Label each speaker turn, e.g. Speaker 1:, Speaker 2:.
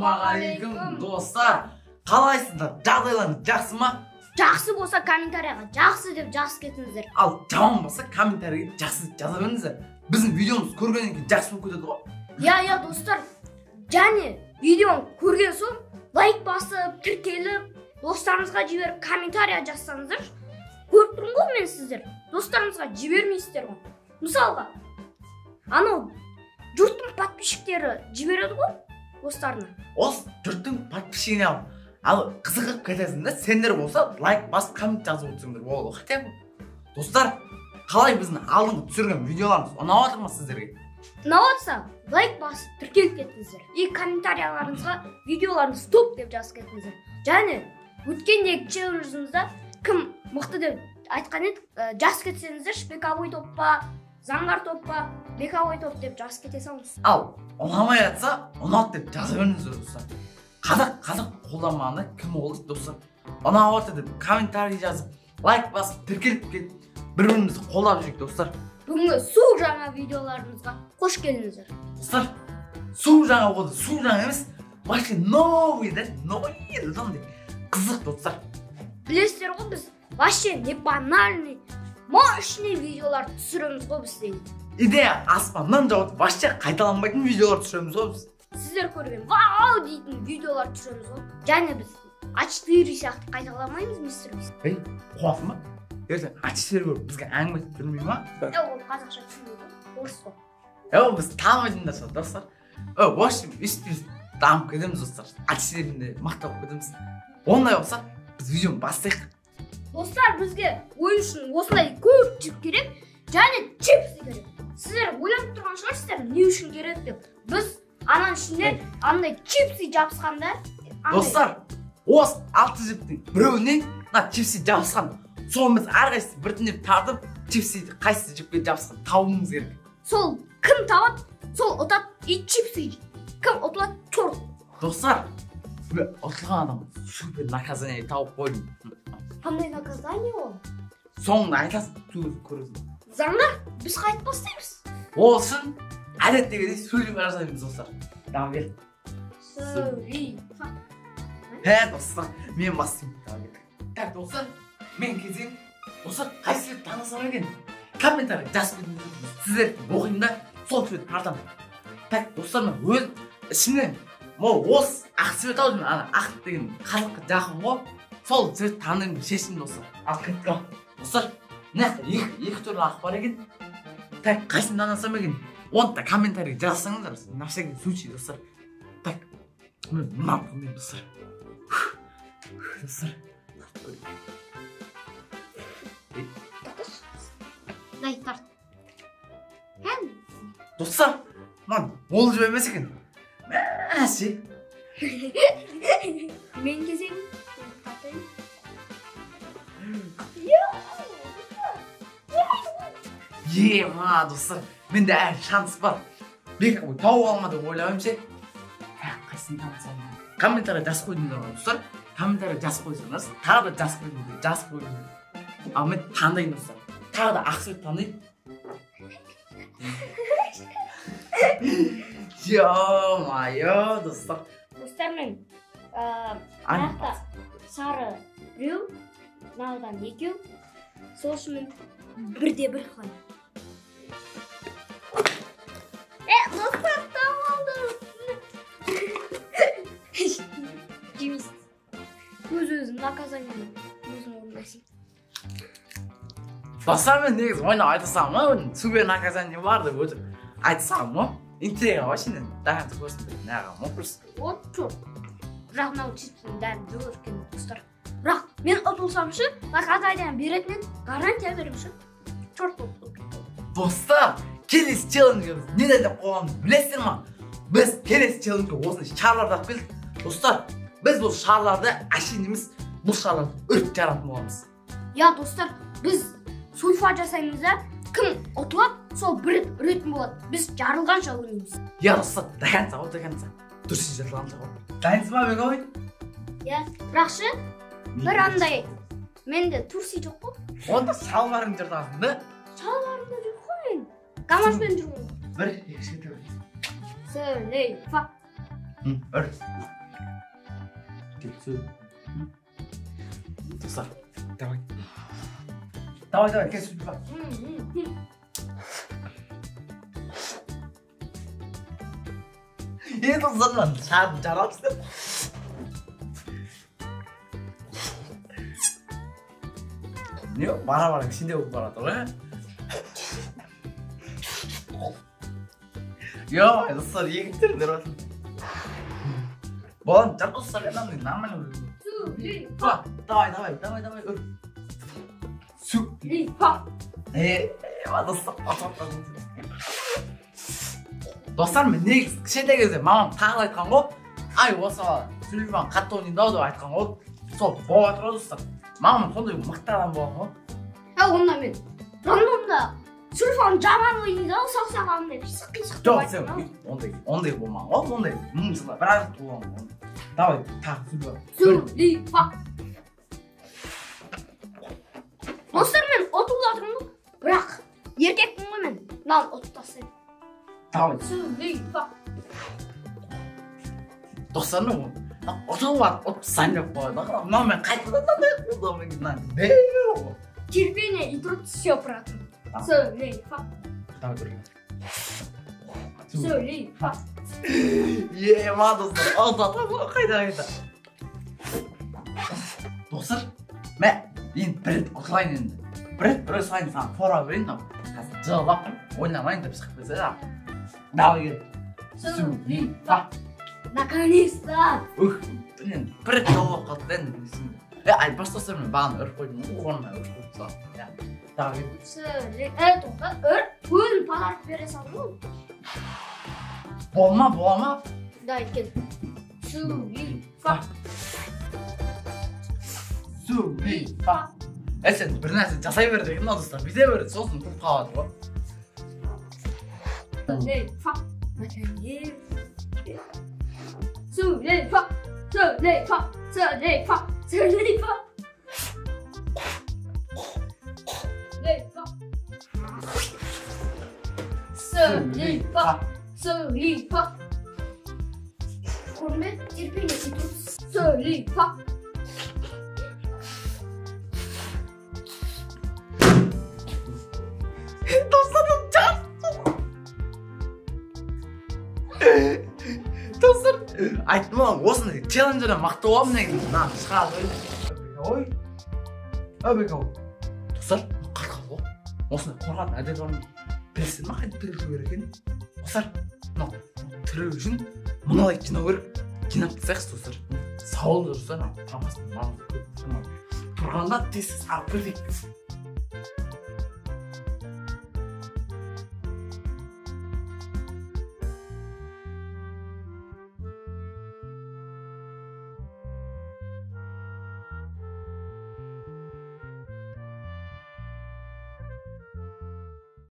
Speaker 1: Ассалаумағалейкум достар. Қалайсыздар? Жағдайларыңыз жақсы ма?
Speaker 2: Жақсы болса комментарияға жақсы деп жазып кетіңіздер.
Speaker 1: Ал жаман болса комментарийге жақсы жаза беріңіздер. Біздің видеомыз көргеннен кейін жақсы болып кетеді ғой.
Speaker 2: Иә, достар. Және видеоны көрген соң лайк басып, тіркеліп, достарыңызға жіберіп комментария жазсаңыздар, көріп тұрмын ғой мен сіздер. Достарыңызға жібермейсіздер ғой. Мысалға, анау жұрттың подписчиктері жібереді ғой достарына.
Speaker 1: Осы жұрттың подписчигіне ал қызығып кетесің да, сендер болса лайк басып коммент жазып отырсыңдар болды. Хотя достар, қалай біздің алдыңғы түсірген видеоларымыз ұнап жатыр ма сіздерге?
Speaker 2: Ұнап жатса лайк басып тіркеліп кетіңіздер. И комментарияларыңызға видеоларыңыз топ деп жазып кетіңіздер. Және өткендегі челленджімізде кім мықты деп айтқан едік, жазып кетсеңіздер, бековой топ па, заңғар топ па, бековой топ деп жазып кете салыңыз.
Speaker 1: Ал ұнамай жатса ұнат деп жаза беріңіздер достар. Қазақ қолданбағанда кім ол дейді достар. Ұнап жатыр деп комментарий жазып, лайк басып тіркеліп кетіп, бір-бірімізді қолдап жүрейік достар.
Speaker 2: Бүгінгі су жаңа видеоларымызға қош келдіңіздер.
Speaker 1: Достар, су жаңа болды, су жаңа емес, вообще новый да, қызық достар.
Speaker 2: Білесіздер ғой, біз вообще не банальный, мощный видеолар түсіреміз ғой біз дейін.
Speaker 1: Идея аспаннан жауып, вообще қайталанбайтын видеолар түсіреміз ғой біз.
Speaker 2: Сіздер көрген вау дейтін видеолар түсіреміз ғой. Және біз А4 сияқты қайталамаймыз, мистер Бис.
Speaker 1: Қуасың ба? Ертең А4 көріп бізге әңгіме етіп жүрмей ма?
Speaker 2: Ол қазақша түсінбейді, орыс қой.
Speaker 1: Біз танымайтын шығар достар. В общем, өстіп дамып кетеміз достар. А4-інде мақтап кетеміз. Ондай болса, біз видеоны бастайық.
Speaker 2: Достар, бізге ойын үшін осындай көп чип керек, және чипсы керек. Сіздер ойланып тұрған шығарсыздар, не үшін керек деп. Біз ананың ішіне андай чипсы жабысқанда.
Speaker 1: Достар, осы 6 жіптің біреуінен чипсы жабысқан. Соны біз әрқайсысы біртіндеп тартып, чипсы қайсы жіпке жабысқан табуымыз керек.
Speaker 2: Сол кім табады, сол ұтады и чипсы. Кім ұтылады, чорт.
Speaker 1: Достар, ұтылған адам супер наказание тауып қойдым.
Speaker 2: Қандай наказание ол?
Speaker 1: Соңында айтасың, көресің.
Speaker 2: Заңда біз қайтып бастаймыз.
Speaker 1: Ол үшін әдеттегідей сөйлеп жасаймыз достар. Дамы бер.
Speaker 2: Сөйлей.
Speaker 1: Достар, мен бастаймын. Так, достар, мен кезем. Достар, қай сурет танысам екен? Комментарий жазып кетіңіздер. Сіздер оқимын да, сол сурет тартамын. Так, достар, мен өз ішімнен осы ақ сурет аудым, ақ деген қазаққа жақын ғой. Сол сурет таным шешім достар. Ал кетті. Достар, екі түрлі ақ бар екен. Так, қайсын танысам екен? Оны да комментарий жазсаңыздар, на всякий случай достар. Так, мен мынаны көрмеймін достар. Достар.
Speaker 2: Дай тарт.
Speaker 1: Достар, ол жібе емес екен. Мәсе.
Speaker 2: Мен кезем.
Speaker 1: Ема, достар, менде әлі шанс бар. Бековой тауып алмады ойлауым ше. Қайсын танысам. Комментарий жазып қойдыңдар достар. Комментарий жазып қойсаңыз, тағы да жазып қойдыңдар. Ал мен таңдайын достар. Тағы да ақ сурет таңдайын. Ё-майо, достар.
Speaker 2: Достар, мен аяқта сары біреу, мынаудан екеу. Сол үшін мен бірде-бір қылайын. Достар, там алды. Жемейсіз. Өз-өзің наказание өзің орындайсың.
Speaker 1: Достар, мен негіз ойнап айтасам ма? Супер наказание бар деп өтіп айтсам ма? Интрига машинен дағанты көрсін деп нәға мұпырсың.
Speaker 2: Вот чорт. Бірақ мынау чипсының дәрін жоқ екен достар. Бірақ мен ұтылсам үшін, наказание беретінен гарантия берем үшін. Чорт болып.
Speaker 1: Достар, келесі челленджіміз неден деп қойғанымызды білесіздер ма? Біз келесі челленджге осындай шарларды алып келдік. Достар, біз бұл шарларды әшейін емес, бұл шарларды өрт жаратын боламыз.
Speaker 2: Я, достар, біз сульфа жасаймыз да, кім ұтылады, сол бір үретін болады. Біз жарылғанша ойнаймыз.
Speaker 1: Я, достар, дағанса ғой, дағанса. Дұрсы жатылғанша ғой. Дайынсыз ба, бековой?
Speaker 2: Я, бірақ ше, бір андай, менде турси жоқ қой.
Speaker 1: Онда шалбарың жыртасың да?
Speaker 2: Шалбарымда жоқ қой. Гамашпен жүрмін.
Speaker 1: Бір, екінші, төрт.
Speaker 2: Сөйлей, фа.
Speaker 1: өр. Келсі. Достар, давай. Давай, келсі бар. Достардан жаралып не бара кішінде болып барады ғой. Достар, егіттер дұратын. Болан, жар достар, нормально. Сулифа. Давай, өр.
Speaker 2: Сулифа.
Speaker 1: Достар, мен негіз кішкентай кезде мамам тағы айтқан ғой. Ай, осы Сулифаның қатты ойнайды деп айтқан ғой. Сол болып жатыр ғой достар. Мамам сондай мықты адам болған ғой.
Speaker 2: Онда мен рандомда Сулифаның жаман ойнайды ау, саусағым деп қисық
Speaker 1: жоқ, сен ондай болмаған ғой, ондай жылда бір ақ болған ғой. Давай, тағы
Speaker 2: Сулифа. Достар, мен ұтып жатырмын ғой, бірақ еркекпін ғой мен. Мынаны ұтып тастаймын.
Speaker 1: Давай.
Speaker 2: Сулифа.
Speaker 1: Достар, ұтып бар, ұтып тастайын деп қойды. Мынау мен қайтадан
Speaker 2: терпение и труд все брат. Сулифа.
Speaker 1: Давай, өр.
Speaker 2: Сулифа.
Speaker 1: Ма, достар, ұтып қайда. Достар, мен бір ұтылайын енді. Бір сайын саған фора берейін, қазір жылап ойнамайын деп шығып кетсе да. Давай кел. Сулифа.
Speaker 2: Наконец-то.
Speaker 1: Бір жауап қалды енді. Айтпас достар, мен бағаны ұрып қойдым, орнына ұрып қойдым саған. Давай кел.
Speaker 2: Тоқта, өр, өзім подарок бере салдым ғой.
Speaker 1: Болма.
Speaker 2: Давай кел. Сулифа.
Speaker 1: Сулифа. Сен бір нәрсе жасай бер деген достар, бүйте береді, сосын тұрып қалады ғой.
Speaker 2: Сулифа. Сулифа. Сулифа. Сулифа. Сулифа. Сулифа. Сулифа. Көрме, терпение и труд. Сулифа. Достар, айттым ғой, осындай челленджерден мықты боламын деген шығады ғой. Ой. Достар, қартқал ғой. Осындай қорқатын әдет бар ма? Білесің ма қайда тірілу керек екенін? Достар, тірілу үшін мыналай жинау керек. Жинап тастайықшы достар. Сауыл жүрсе, тамасын маңызды көп. Тұрғанда тез сағып бердік.